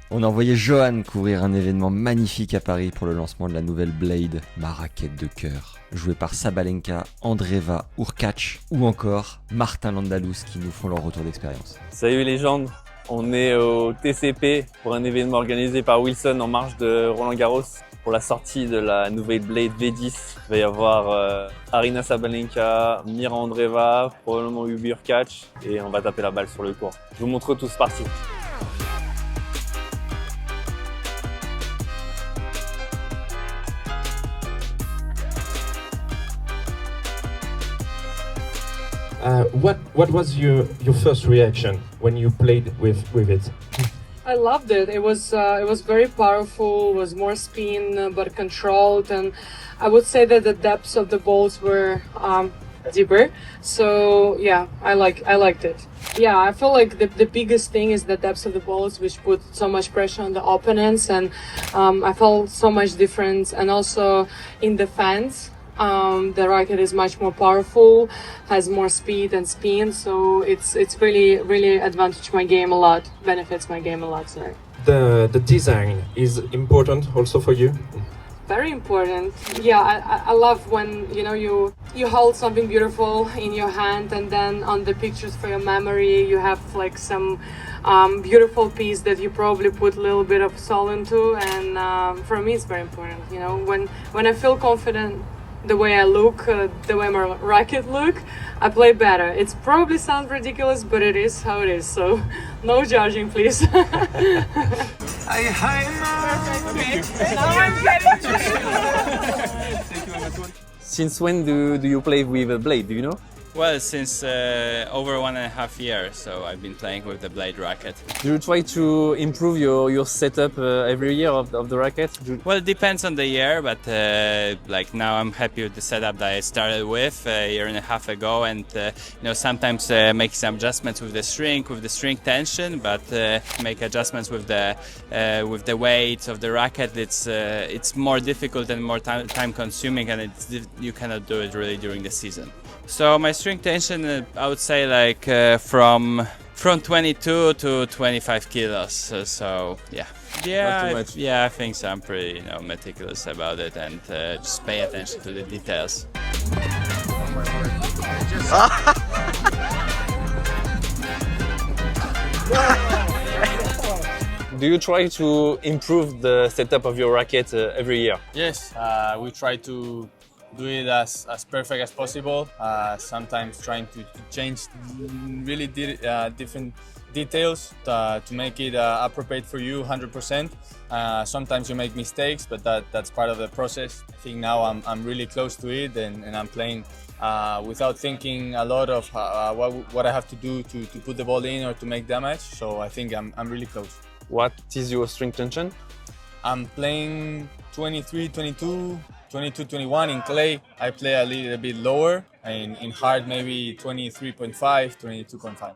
On a envoyé Johan couvrir un événement magnifique à Paris pour le lancement de la nouvelle Blade, ma raquette de cœur, jouée par Sabalenka, Andreeva, Hurkacz ou encore Martín Landaluce qui nous font leur retour d'expérience. Salut les gens, on est au TCP pour un événement organisé par Wilson en marge de Roland-Garros pour la sortie de la nouvelle Blade V10. Il va y avoir Aryna Sabalenka, Mirra Andreeva, probablement Hubert Hurkacz et on va taper la balle sur le court. Je vous montre tout, c'est parti. What was your first reaction when you played with it? I loved it. It was very powerful. It was more spin but controlled, and I would say that the depths of the balls were deeper. So yeah, I liked it. Yeah, I feel like the biggest thing is the depths of the balls, which put so much pressure on the opponents, and I felt so much difference. And also in defense, the racket is much more powerful, has more speed and spin, so it's really advantage my game a lot, benefits my game a lot. Sorry. The design is important also for you? Very important. Yeah, I love when you hold something beautiful in your hand, and then on the pictures for your memory you have like some beautiful piece that you probably put a little bit of soul into, and for me it's very important. When I feel confident the way I look, the way my racket look, I play better. It probably sounds ridiculous, but it is how it is. So, no judging, please. Since when do you play with a blade, do you know? Well, since over 1.5 years, so I've been playing with the blade racket. Do you try to improve your setup every year of the racket? Well, it depends on the year, but like now I'm happy with the setup that I started with a year and a half ago, and sometimes make some adjustments with the string tension, but make adjustments with the weight of the racket. It's more difficult and more time consuming, and you cannot do it really during the season. So my string tension, I would say like from 22 to 25 kilos. So yeah. Not too much. Yeah, I think so. I'm pretty meticulous about it, and just pay attention to the details. Do you try to improve the setup of your racket every year? Yes, we try to do it as perfect as possible. Sometimes trying to change really different details to make it appropriate for you 100%. Sometimes you make mistakes, but that's part of the process. I think now I'm really close to it, and I'm playing without thinking a lot of what I have to do to put the ball in or to make damage. So I think I'm really close. What is your string tension? I'm playing 23, 22, 21 in clay. I play a little bit lower, and in hard maybe 23.5, 22.5.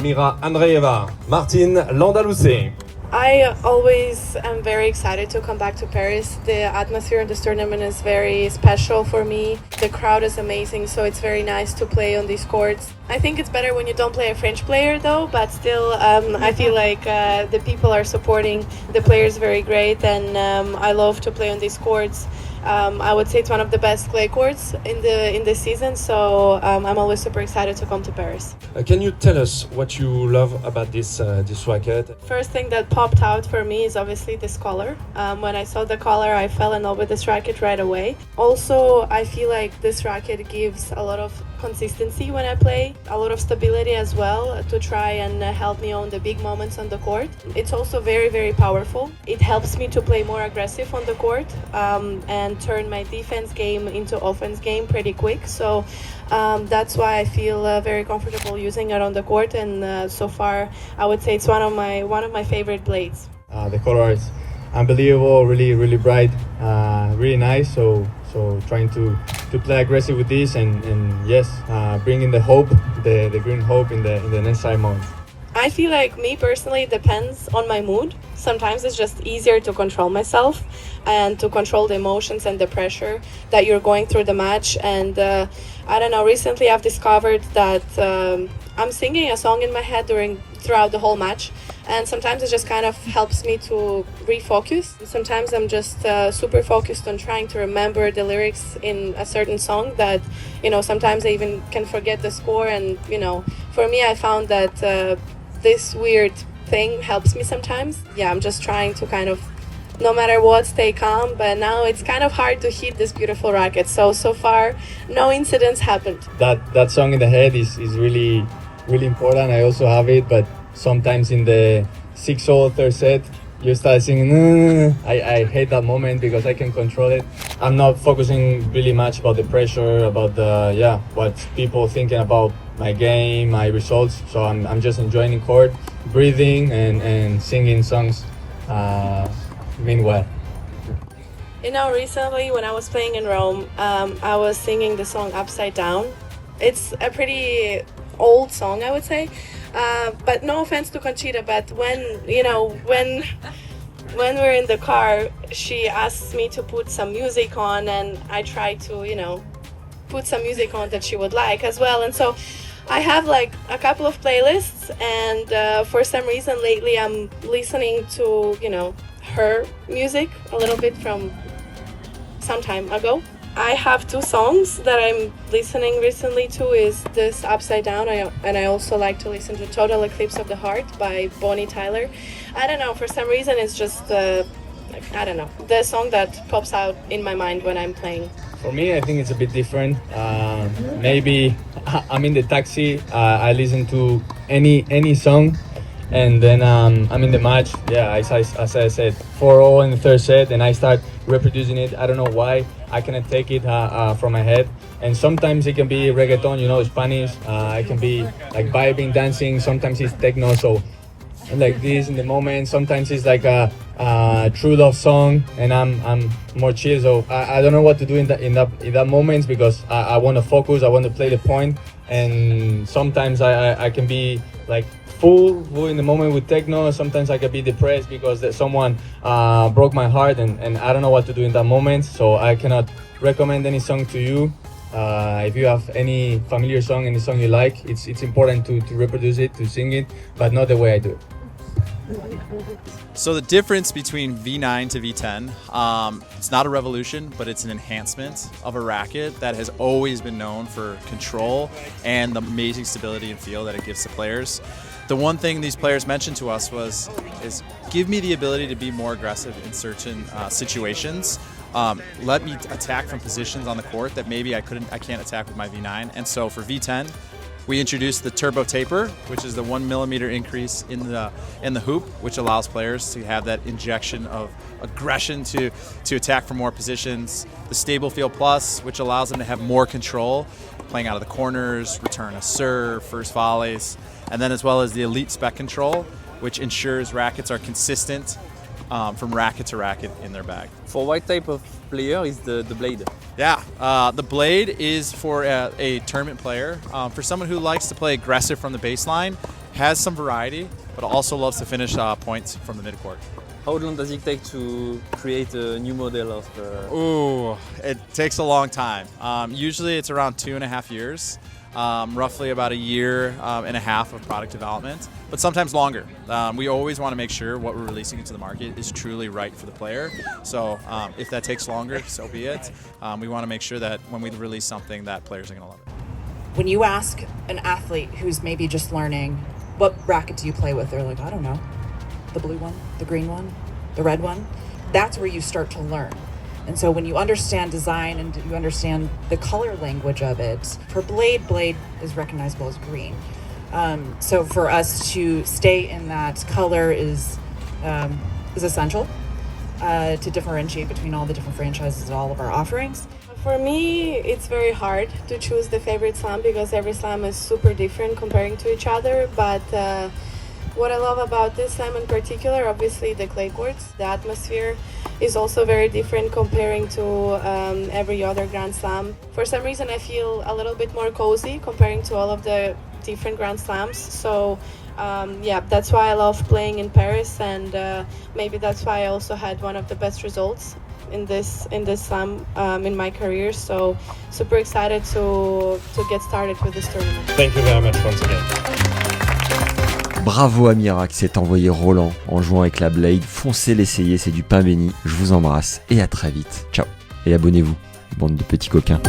Mirra Andreeva, Martín Landaluce. I always am very excited to come back to Paris. The atmosphere of this tournament is very special for me. The crowd is amazing, so it's very nice to play on these courts. I think it's better when you don't play a French player though, but still I feel like the people are supporting the players very great, and I love to play on these courts. I would say it's one of the best clay courts in the season, so I'm always super excited to come to Paris. Can you tell us what you love about this racket? First thing that popped out for me is obviously this color. When I saw the color, I fell in love with this racket right away. Also, I feel like this racket gives a lot of consistency when I play, a lot of stability as well to try and help me on the big moments on the court. It's also very, very powerful. It helps me to play more aggressive on the court and turn my defense game into offense game pretty quick. So that's why I feel very comfortable using it on the court, and so far I would say it's one of my favorite blades. The color is unbelievable, really bright, really nice. So trying to play aggressive with this, and yes, bringing the hope, the green hope in the next 5 months. I feel like me personally, it depends on my mood. sometimes it's just easier to control myself and to control the emotions and the pressure that you're going through the match. And I don't know, recently I've discovered that I'm singing a song in my head throughout the whole match, and sometimes it just kind of helps me to refocus. Sometimes I'm just super focused on trying to remember the lyrics in a certain song that, you know, sometimes I even can forget the score. And, you know, for me, I found that this weird thing helps me sometimes. Yeah, I'm just trying to kind of, no matter what, stay calm. But now it's kind of hard to hit this beautiful racket. So far, no incidents happened. That song in the head is really, really important. I also have it, but sometimes in the 6-0 third set, you start singing. I hate that moment because I can control it. I'm not focusing really much about the pressure, about the what people thinking about my game, my results. So I'm just enjoying the court, breathing and singing songs. Meanwhile. You know, recently when I was playing in Rome, I was singing the song Upside Down. It's a pretty old song, I would say. But no offense to Conchita, but when we're in the car, she asks me to put some music on, and I try to, you know, put some music on that she would like as well. And so I have like a couple of playlists, and for some reason lately I'm listening to, you know, her music a little bit from some time ago. I have 2 songs that I'm listening recently to, is this Upside Down, and I also like to listen to Total Eclipse of the Heart by Bonnie Tyler. I don't know, for some reason it's just, I don't know, the song that pops out in my mind when I'm playing. For me, I think it's a bit different. Maybe I'm in the taxi, I listen to any song, and then I'm in the match. Yeah, as I said, 4-0 in the third set, and I start reproducing it. I don't know why. I cannot take it from my head. And sometimes it can be reggaeton, you know, Spanish. It can be like vibing, dancing. Sometimes it's techno, so like this in the moment. Sometimes it's like a true love song, and I'm more chill. So I don't know what to do in that moments, because I want to focus. I want to play the point, and sometimes I can be like full in the moment with techno. Sometimes I can be depressed because someone broke my heart, and I don't know what to do in that moment. So I cannot recommend any song to you. If you have any familiar song, any song you like, it's important to reproduce it, to sing it, but not the way I do it. So the difference between V9 to V10, it's not a revolution, but it's an enhancement of a racket that has always been known for control and the amazing stability and feel that it gives to players. The one thing these players mentioned to us is give me the ability to be more aggressive in certain situations. Let me attack from positions on the court that maybe I can't attack with my V9. And so for V10, we introduced the turbo taper, which is the 1 millimeter increase in the hoop, which allows players to have that injection of aggression to attack from more positions. The stable feel plus, which allows them to have more control, playing out of the corners, return a serve, first volleys, and then as well as the elite spec control, which ensures rackets are consistent from racket to racket in their bag. For what type of player is the blade? Yeah, the blade is for a tournament player. For someone who likes to play aggressive from the baseline, has some variety, but also loves to finish points from the midcourt. How long does it take to create a new model of the... Ooh, it takes a long time. Usually it's around 2.5 years. Roughly about 1.5 years of product development, but sometimes longer. We always want to make sure what we're releasing into the market is truly right for the player. So if that takes longer, so be it. We want to make sure that when we release something, that players are going to love it. When you ask an athlete who's maybe just learning, what racket do you play with? They're like, I don't know. The blue one, the green one, the red one. That's where you start to learn. And so when you understand design and you understand the color language of it, for blade is recognizable as green. So for us to stay in that color is essential to differentiate between all the different franchises and all of our offerings. For me, it's very hard to choose the favorite slam because every slam is super different comparing to each other. But What I love about this slam in particular, obviously the clay courts, the atmosphere is also very different comparing to every other Grand Slam. For some reason I feel a little bit more cozy comparing to all of the different Grand Slams. So yeah, that's why I love playing in Paris, and maybe that's why I also had one of the best results in this slam in my career. So super excited to get started with this tournament. Thank you very much once again. Bravo à Mirra qui s'est envoyé Roland en jouant avec la Blade. Foncez l'essayer, c'est du pain béni. Je vous embrasse et à très vite. Ciao. Et abonnez-vous, bande de petits coquins.